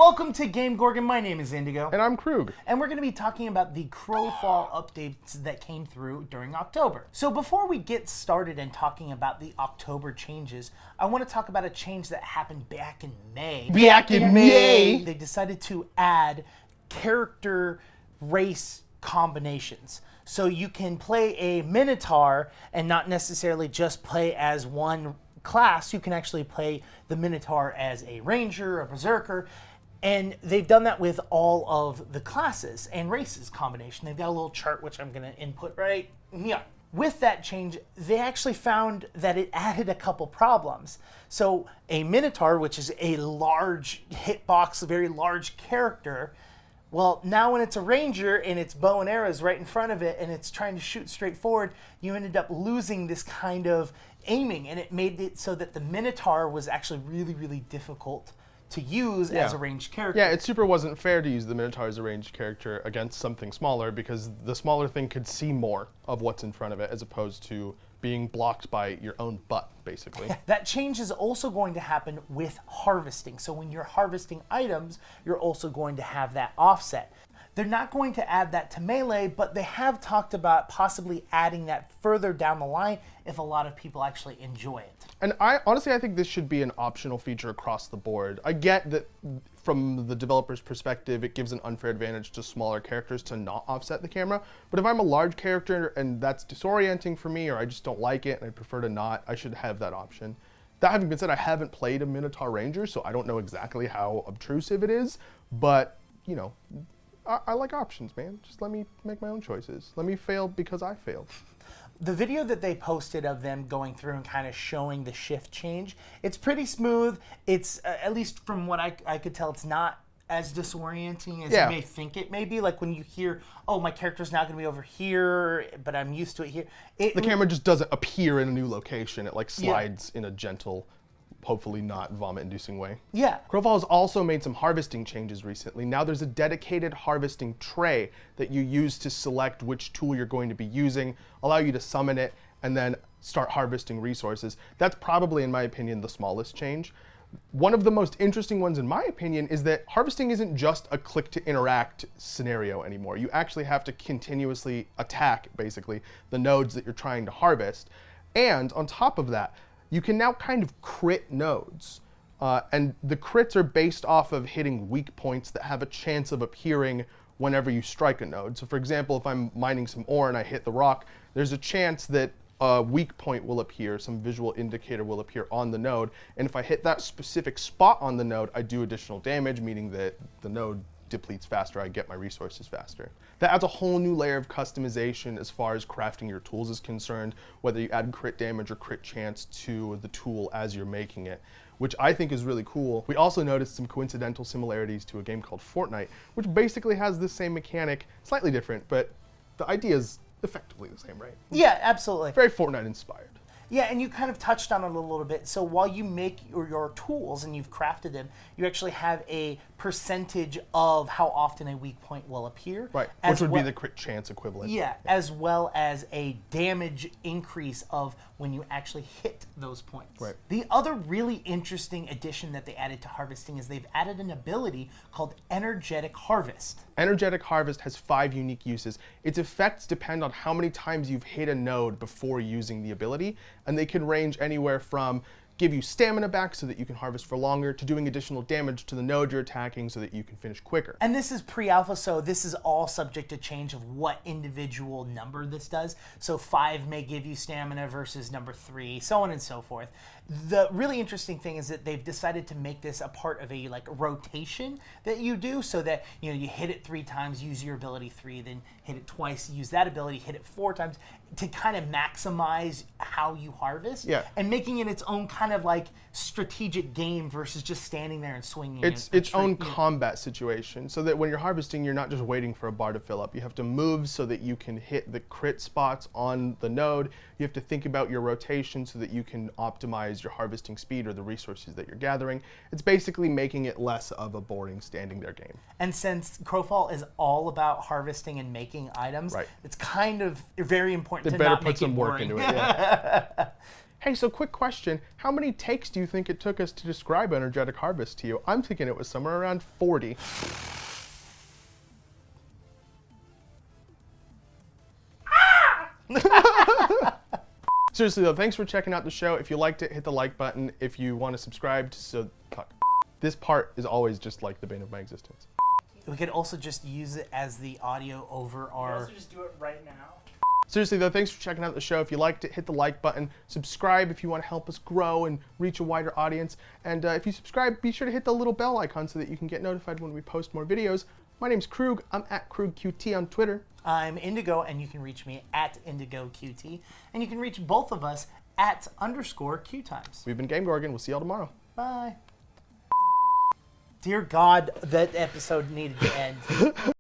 Welcome to GameGorgon. My name is Indigo. And I'm Krug. And we're going to be talking about the Crowfall updates that came through during October. So before we get started and talking about the October changes, I want to talk about a change that happened back in May. Back in May? They decided to add character race combinations. So you can play a Minotaur and not necessarily just play as one class. You can actually play the Minotaur as a Ranger, a Berserker, and they've done that with all of the classes and races combination. They've got a little chart which I'm going to input right here. With that change, they actually found that it added a couple problems. So a Minotaur, which is a large hitbox, a very large character, well, now when it's a Ranger and its bow and arrows right in front of it and it's trying to shoot straight forward, you ended up losing this kind of aiming, and it made it so that the Minotaur was actually really, really difficult to use as a ranged character. Yeah, it super wasn't fair to use the Minotaur as a ranged character against something smaller because the smaller thing could see more of what's in front of it as opposed to being blocked by your own butt, basically. That change is also going to happen with harvesting. So when you're harvesting items, you're also going to have that offset. They're not going to add that to Melee, but they have talked about possibly adding that further down the line if a lot of people actually enjoy it. And honestly, I think this should be an optional feature across the board. I get that from the developer's perspective, it gives an unfair advantage to smaller characters to not offset the camera. But if I'm a large character and that's disorienting for me, or I just don't like it and I prefer to not, I should have that option. That having been said, I haven't played a Minotaur Ranger, so I don't know exactly how obtrusive it is. But, you know, I like options, man. Just let me make my own choices. Let me fail because I failed. The video that they posted of them going through and kind of showing the shift change, it's pretty smooth. It's, at least from what I could tell, it's not as disorienting as you may think it may be. Like when you hear, oh, my character's now going to be over here, but I'm used to it here. The camera just doesn't appear in a new location. It like slides in a gentle, hopefully not vomit-inducing way. Yeah. Crowfall has also made some harvesting changes recently. Now there's a dedicated harvesting tray that you use to select which tool you're going to be using, allow you to summon it, and then start harvesting resources. That's probably, in my opinion, the smallest change. One of the most interesting ones, in my opinion, is that harvesting isn't just a click to interact scenario anymore. You actually have to continuously attack, basically, the nodes that you're trying to harvest. And on top of that, you can now kind of crit nodes. And the crits are based off of hitting weak points that have a chance of appearing whenever you strike a node. So for example, if I'm mining some ore and I hit the rock, there's a chance that a weak point will appear, some visual indicator will appear on the node. And if I hit that specific spot on the node, I do additional damage, meaning that the node depletes faster, I get my resources faster. That adds a whole new layer of customization as far as crafting your tools is concerned, whether you add crit damage or crit chance to the tool as you're making it, which I think is really cool. We also noticed some coincidental similarities to a game called Fortnite, which basically has the same mechanic, slightly different, but the idea is effectively the same, right? Yeah, absolutely. Very Fortnite inspired. Yeah, and you kind of touched on it a little bit. So while you make your tools and you've crafted them, you actually have a percentage of how often a weak point will appear. Right, which would be the crit chance equivalent. Yeah, as well as a damage increase of when you actually hit those points. Right. The other really interesting addition that they added to harvesting is they've added an ability called Energetic Harvest. Energetic Harvest has 5 unique uses. Its effects depend on how many times you've hit a node before using the ability, and they can range anywhere from give you stamina back so that you can harvest for longer, to doing additional damage to the node you're attacking so that you can finish quicker. And this is pre-alpha, so this is all subject to change of what individual number this does. So 5 may give you stamina versus number 3, so on and so forth. The really interesting thing is that they've decided to make this a part of a rotation that you do, so that you hit it 3 times, use your ability 3, then hit it twice, use that ability, hit it 4 times, to kind of maximize how you harvest, and making it its own kind of strategic game versus just standing there and swinging. It's its own combat situation, so that when you're harvesting, you're not just waiting for a bar to fill up. You have to move so that you can hit the crit spots on the node. You have to think about your rotation so that you can optimize your harvesting speed or the resources that you're gathering. It's basically making it less of a boring standing there game. And since Crowfall is all about harvesting and making items, it's kind of very important to not make it boring. They better put some work into it, yeah. Hey, so quick question. How many takes do you think it took us to describe energetic harvest to you? I'm thinking it was somewhere around 40. Seriously though, thanks for checking out the show. If you liked it, hit the like button. If you want to subscribe, this part is always just like the bane of my existence. We could also just use it as the audio over our... You also just do it right now. Seriously though, thanks for checking out the show. If you liked it, hit the like button. Subscribe if you want to help us grow and reach a wider audience. And if you subscribe, be sure to hit the little bell icon so that you can get notified when we post more videos. My name's Krug. I'm at KrugQT on Twitter. I'm Indigo, and you can reach me at IndigoQT. And you can reach both of us at _QueueTimes. We've been GameGorgon. We'll see y'all tomorrow. Bye. Dear God, that episode needed to end.